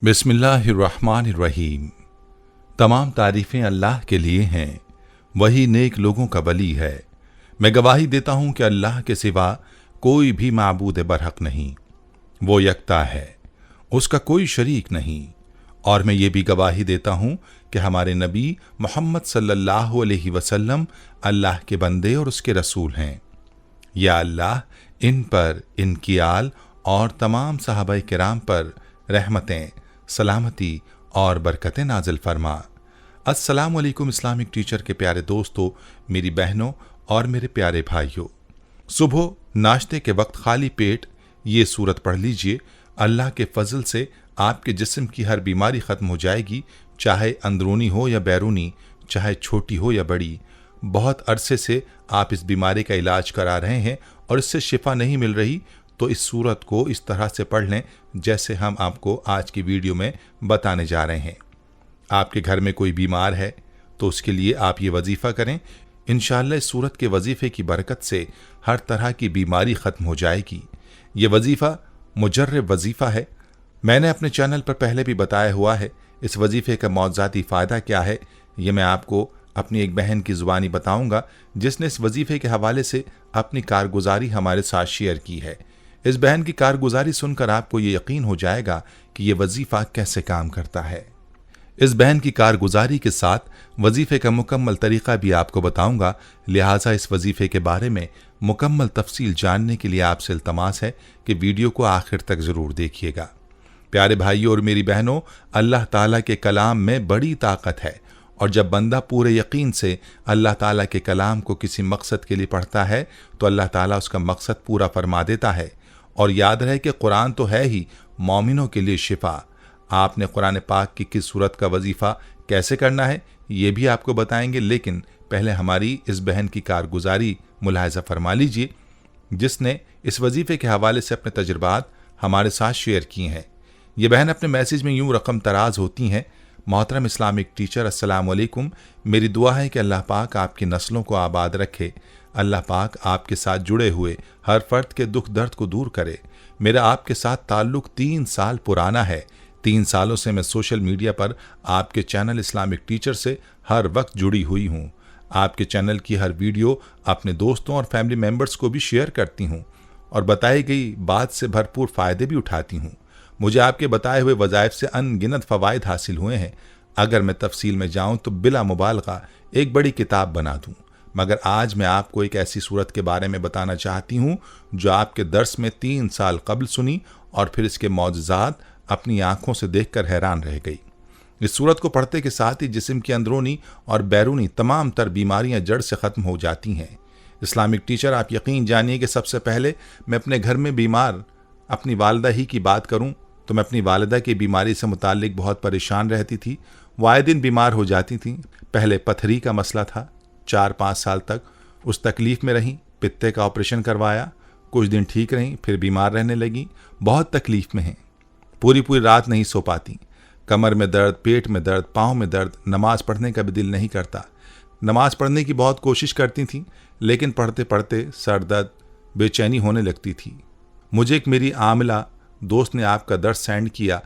बिस्मिल्लाहिर्रहमानिर्रहीम। तमाम तारीफ़ें अल्लाह के लिए हैं, वही नेक लोगों का वली है। मैं गवाही देता हूँ कि अल्लाह के सिवा कोई भी माबूद बरहक नहीं, वो यकता है, उसका कोई शरीक नहीं। और मैं ये भी गवाही देता हूँ कि हमारे नबी मोहम्मद सल्लल्लाहु अलैहि वसल्लम अल्लाह के बंदे और उसके रसूल हैं। या अल्लाह इन पर, इनकी आल और तमाम सहाबाए किराम पर रहमतें, सलामती और बरकतें नाजिल फरमा। अस्सलामु अलैकुम इस्लामिक टीचर के प्यारे दोस्तों, मेरी बहनों और मेरे प्यारे भाइयों, सुबह नाश्ते के वक्त खाली पेट ये सूरत पढ़ लीजिए। अल्लाह के फजल से आपके जिस्म की हर बीमारी ख़त्म हो जाएगी, चाहे अंदरूनी हो या बैरूनी, चाहे छोटी हो या बड़ी। बहुत अरसे से आप इस बीमारी का इलाज करा रहे हैं और इससे शिफा नहीं मिल रही, तो इस सूरत को इस तरह से पढ़ लें जैसे हम आपको आज की वीडियो में बताने जा रहे हैं। आपके घर में कोई बीमार है तो उसके लिए आप ये वजीफ़ा करें। इंशाअल्लाह इस सूरत के वजीफ़े की बरकत से हर तरह की बीमारी ख़त्म हो जाएगी। ये वजीफ़ा मुजर्रब वजीफ़ा है, मैंने अपने चैनल पर पहले भी बताया हुआ है। इस वजीफ़े का मौज़ाती फ़ायदा क्या है ये मैं आपको अपनी एक बहन की ज़ुबानी बताऊँगा, जिसने इस वजीफ़े के हवाले से अपनी कारगुजारी हमारे साथ शेयर की है। इस बहन की कारगुजारी सुनकर आपको ये यकीन हो जाएगा कि ये वजीफ़ा कैसे काम करता है। इस बहन की कारगुजारी के साथ वजीफ़े का मुकम्मल तरीक़ा भी आपको बताऊंगा, लिहाजा इस वजीफ़े के बारे में मुकम्मल तफसील जानने के लिए आपसे इल्तमास है कि वीडियो को आखिर तक ज़रूर देखिएगा। प्यारे भाइयों और मेरी बहनों, अल्लाह ताला के कलाम में बड़ी ताकत है और जब बंदा पूरे यकीन से अल्लाह ताला के कलाम को किसी मकसद के लिए पढ़ता है तो अल्लाह ताला उसका मकसद पूरा फरमा देता है। और याद रहे कि कुरान तो है ही मोमिनों के लिए शिफा। आपने कुरान पाक की किस सूरत का वजीफ़ा कैसे करना है ये भी आपको बताएंगे, लेकिन पहले हमारी इस बहन की कारगुजारी मुलाहिज़ा फरमा लीजिए, जिसने इस वजीफ़े के हवाले से अपने तजुर्बात हमारे साथ शेयर किए हैं। ये बहन अपने मैसेज में यूँ रकम तराज होती हैं। मोहतरम इस्लामिक टीचर, अस्सलाम वालेकुम। मेरी दुआ है कि अल्लाह पाक आपकी नस्लों को आबाद रखे, अल्लाह पाक आपके साथ जुड़े हुए हर फर्द के दुख दर्द को दूर करे। मेरा आपके साथ ताल्लुक़ 3 साल पुराना है। 3 सालों से मैं सोशल मीडिया पर आपके चैनल इस्लामिक टीचर से हर वक्त जुड़ी हुई हूँ। आपके चैनल की हर वीडियो अपने दोस्तों और फैमिली मेम्बर्स को भी शेयर करती हूँ और बताई गई बात से भरपूर फ़ायदे भी उठाती हूँ। मुझे आपके बताए हुए वज़ाइफ से अनगिनत फ़वाइद हासिल हुए हैं। अगर मैं तफसील में जाऊँ तो बिला मुबालगा एक बड़ी किताब बना दूँ, मगर आज मैं आपको एक ऐसी सूरत के बारे में बताना चाहती हूँ जो आपके दर्स में 3 साल कबल सुनी और फिर इसके मौजज़ात अपनी आँखों से देखकर हैरान रह गई। इस सूरत को पढ़ते के साथ ही जिस्म की अंदरूनी और बैरूनी तमाम तर बीमारियाँ जड़ से ख़त्म हो जाती हैं। इस्लामिक टीचर, आप यकीन जानिए कि सबसे पहले मैं अपने घर में बीमार अपनी वालदा ही की बात करूँ तो मैं अपनी वालिदा की बीमारी से मुताल्लिक बहुत परेशान रहती थी। वो आए दिन बीमार हो जाती थी। पहले पथरी का मसला था, 4-5 साल तक उस तकलीफ़ में रहीं, पित्ते का ऑपरेशन करवाया, कुछ दिन ठीक रहीं, फिर बीमार रहने लगी। बहुत तकलीफ़ में हैं, पूरी रात नहीं सो पाती, कमर में दर्द, पेट में दर्द, पाँव में दर्द, नमाज़ पढ़ने का भी दिल नहीं करता। नमाज़ पढ़ने की बहुत कोशिश करती थी, लेकिन पढ़ते पढ़ते सर दर्द, बेचैनी होने लगती थी। मुझे एक मेरी आमिला दोस्त ने आपका दर्स सेंड किया,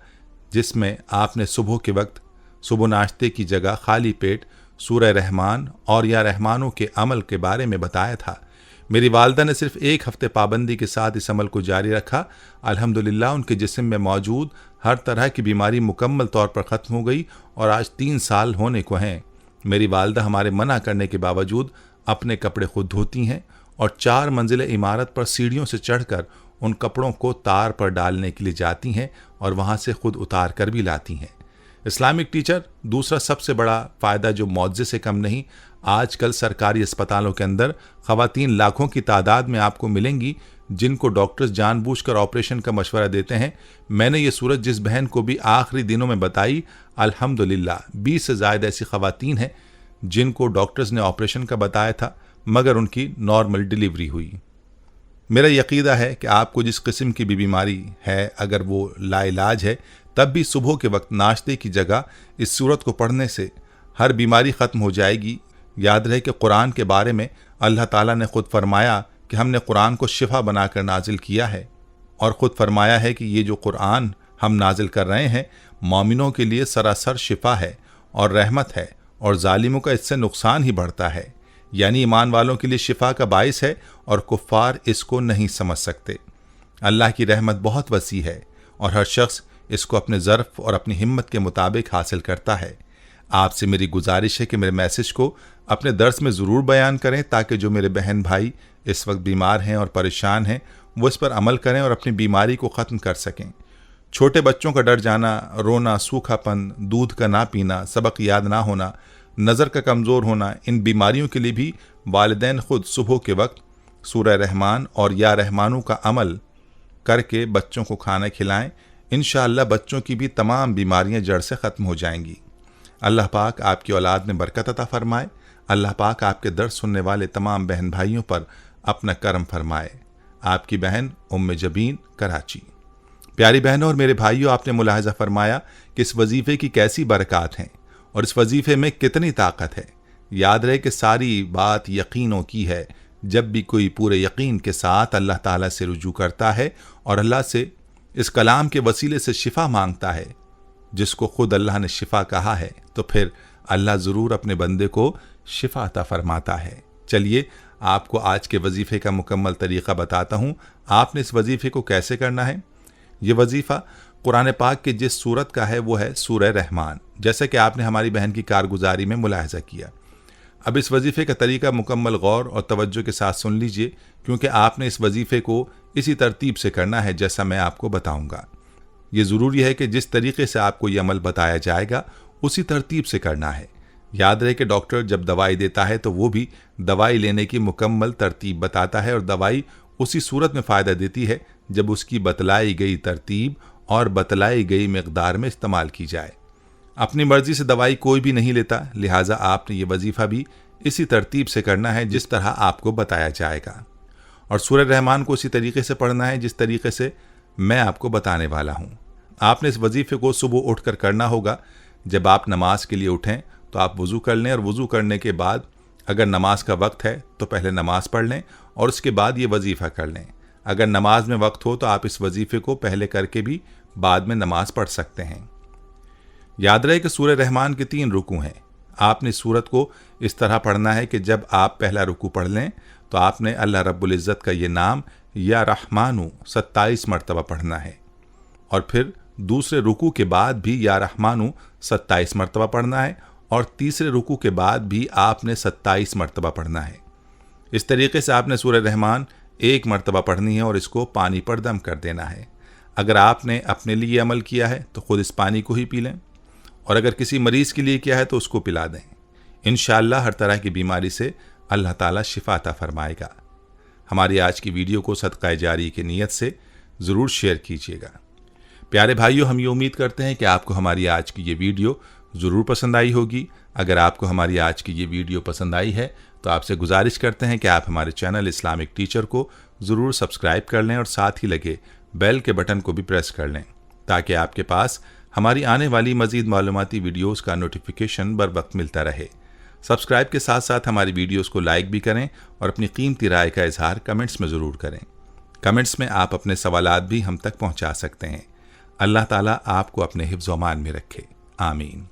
जिसमें आपने सुबह के वक्त सुबह नाश्ते की जगह खाली पेट सूरह रहमान और या रहमानों के अमल के बारे में बताया था। मेरी वालदा ने सिर्फ 1 हफ्ते पाबंदी के साथ इस अमल को जारी रखा। अल्हम्दुलिल्लाह उनके जिस्म में मौजूद हर तरह की बीमारी मुकम्मल तौर पर ख़त्म हो गई और आज 3 साल होने को हैं। मेरी वालदा हमारे मना करने के बावजूद अपने कपड़े खुद धोती हैं और 4 मंजिले इमारत पर सीढ़ियों से चढ़कर उन कपड़ों को तार पर डालने के लिए जाती हैं और वहाँ से खुद उतार कर भी लाती हैं। इस्लामिक टीचर, दूसरा सबसे बड़ा फ़ायदा जो मुआवजे से कम नहीं, आजकल सरकारी अस्पतालों के अंदर ख़वातीन लाखों की तादाद में आपको मिलेंगी जिनको डॉक्टर्स जानबूझकर ऑपरेशन का मशवरा देते हैं। मैंने ये सूरत जिस बहन को भी आखिरी दिनों में बताई, अल्हम्दुलिल्लाह 20 से ज़ायद ऐसी ख़वातीन हैं जिनको डॉक्टर्स ने ऑपरेशन का बताया था मगर उनकी नॉर्मल डिलीवरी हुई। मेरा यकीदा है कि आपको जिस किस्म की भी बीमारी है, अगर वो लाइलाज है, तब भी सुबह के वक्त नाश्ते की जगह इस सूरत को पढ़ने से हर बीमारी ख़त्म हो जाएगी। याद रहे कि कुरान के बारे में अल्लाह ताला ने ख़ुद फरमाया कि हमने कुरान को शिफा बनाकर नाजिल किया है और ख़ुद फरमाया है कि ये जो कुरान हम नाजिल कर रहे हैं मोमिनों के लिए सरासर शिफा है और रहमत है, और जालिमों का इससे नुकसान ही बढ़ता है। यानी ईमान वालों के लिए शिफा का बाइस है और कुफ्फार इसको नहीं समझ सकते। अल्लाह की रहमत बहुत वसी है और हर शख्स इसको अपने ज़र्फ़ और अपनी हिम्मत के मुताबिक हासिल करता है। आपसे मेरी गुजारिश है कि मेरे मैसेज को अपने दर्स में ज़रूर बयान करें, ताकि जो मेरे बहन भाई इस वक्त बीमार हैं और परेशान हैं वो इस पर अमल करें और अपनी बीमारी को ख़त्म कर सकें। छोटे बच्चों का डर जाना, रोना, सूखापन, दूध का ना पीना, सबक याद ना होना, नज़र का कमज़ोर होना, इन बीमारियों के लिए भी वालिदैन खुद सुबह के वक्त सूरह रहमान और या रहमानू का अमल करके बच्चों को खाना खिलाएं। इंशाअल्लाह बच्चों की भी तमाम बीमारियां जड़ से ख़त्म हो जाएंगी। अल्लाह पाक आपकी औलाद में बरकत अता फरमाए। अल्लाह पाक आपके दर्द सुनने वाले तमाम बहन भाइयों पर अपना करम फरमाए। आपकी बहन उम्मे जबीन, कराची। प्यारी बहनों और मेरे भाइयों, आपने मुलाहजा फरमाया कि इस वजीफ़े की कैसी बरक़ात हैं और इस वजीफ़े में कितनी ताकत है। याद रहे कि सारी बात यकीनों की है। जब भी कोई पूरे यकीन के साथ अल्लाह ताला से रुजू करता है और अल्लाह से इस कलाम के वसीले से शिफा मांगता है, जिसको खुद अल्लाह ने शिफा कहा है, तो फिर अल्लाह ज़रूर अपने बंदे को शिफा अता फरमाता है। चलिए आपको आज के वजीफ़े का मुकम्मल तरीक़ा बताता हूँ। आपने इस वजीफ़े को कैसे करना है। ये वजीफ़ा कुरान पाक के जिस सूरत का है वो है सूरह रहमान, जैसे कि आपने हमारी बहन की कारगुजारी में मुलाहजा किया। अब इस वजीफ़े का तरीका मुकम्मल गौर और तवज्जो के साथ सुन लीजिए, क्योंकि आपने इस वजीफ़े को इसी तरतीब से करना है जैसा मैं आपको बताऊंगा। ये ज़रूरी है कि जिस तरीके से आपको ये अमल बताया जाएगा उसी तरतीब से करना है। याद रहे कि डॉक्टर जब दवाई देता है तो वो भी दवाई लेने की मुकम्मल तरतीब बताता है, और दवाई उसी सूरत में फ़ायदा देती है जब उसकी बतलाई गई तरतीब और बतलाई गई मिक़दार में इस्तेमाल की जाए। अपनी मर्जी से दवाई कोई भी नहीं लेता, लिहाजा आपने ये वजीफ़ा भी इसी तरतीब से करना है जिस तरह आपको बताया जाएगा, और सूरह रहमान को उसी तरीके से पढ़ना है जिस तरीके से मैं आपको बताने वाला हूँ। आपने इस वजीफ़े को सुबह उठकर करना होगा। जब आप नमाज के लिए उठें तो आप वज़ू कर लें, और वज़ू करने के बाद अगर नमाज का वक्त है तो पहले नमाज पढ़ लें और उसके बाद ये वजीफ़ा कर लें। अगर नमाज में वक्त हो तो आप इस वजीफ़े को पहले करके भी बाद में नमाज पढ़ सकते हैं। याद रहे कि सूरह रहमान के 3 रुकू हैं। आपने इस सूरत को इस तरह पढ़ना है कि जब आप पहला रुकू पढ़ लें तो आपने अल्लाह रब्बुल इज़्ज़त का ये नाम या रहमानू 27 मरतबा पढ़ना है, और फिर दूसरे रुकू के बाद भी या रहमानू 27 मरतबा पढ़ना है, और तीसरे रुकू के बाद भी आपने 27 मरतबा पढ़ना है। इस तरीके से आपने सूरह रहमान 1 मरतबा पढ़नी है और इसको पानी पर दम कर देना है। अगर आपने अपने लिए अमल किया है तो खुद इस पानी को ही पी लें, और अगर किसी मरीज़ के लिए किया है तो उसको पिला दें। इंशाअल्लाह हर तरह की बीमारी से अल्लाह ताला शिफा अता फरमाएगा। हमारी आज की वीडियो को सदक़ा जारी की नीयत से ज़रूर शेयर कीजिएगा। प्यारे भाइयों, हम ये उम्मीद करते हैं कि आपको हमारी आज की ये वीडियो ज़रूर पसंद आई होगी। अगर आपको हमारी आज की ये वीडियो पसंद आई है तो आपसे गुजारिश करते हैं कि आप हमारे चैनल इस्लामिक टीचर को ज़रूर सब्सक्राइब कर लें और साथ ही लगे बेल के बटन को भी प्रेस कर लें, ताकि आपके पास हमारी आने वाली मज़ीद मालूमाती वीडियोस का नोटिफिकेशन बर वक्त मिलता रहे। सब्सक्राइब के साथ साथ हमारी वीडियोस को लाइक भी करें और अपनी कीमती राय का इजहार कमेंट्स में ज़रूर करें। कमेंट्स में आप अपने सवालात भी हम तक पहुंचा सकते हैं। अल्लाह ताला आपको अपने हिफ्ज़ व अमान में रखे। आमीन।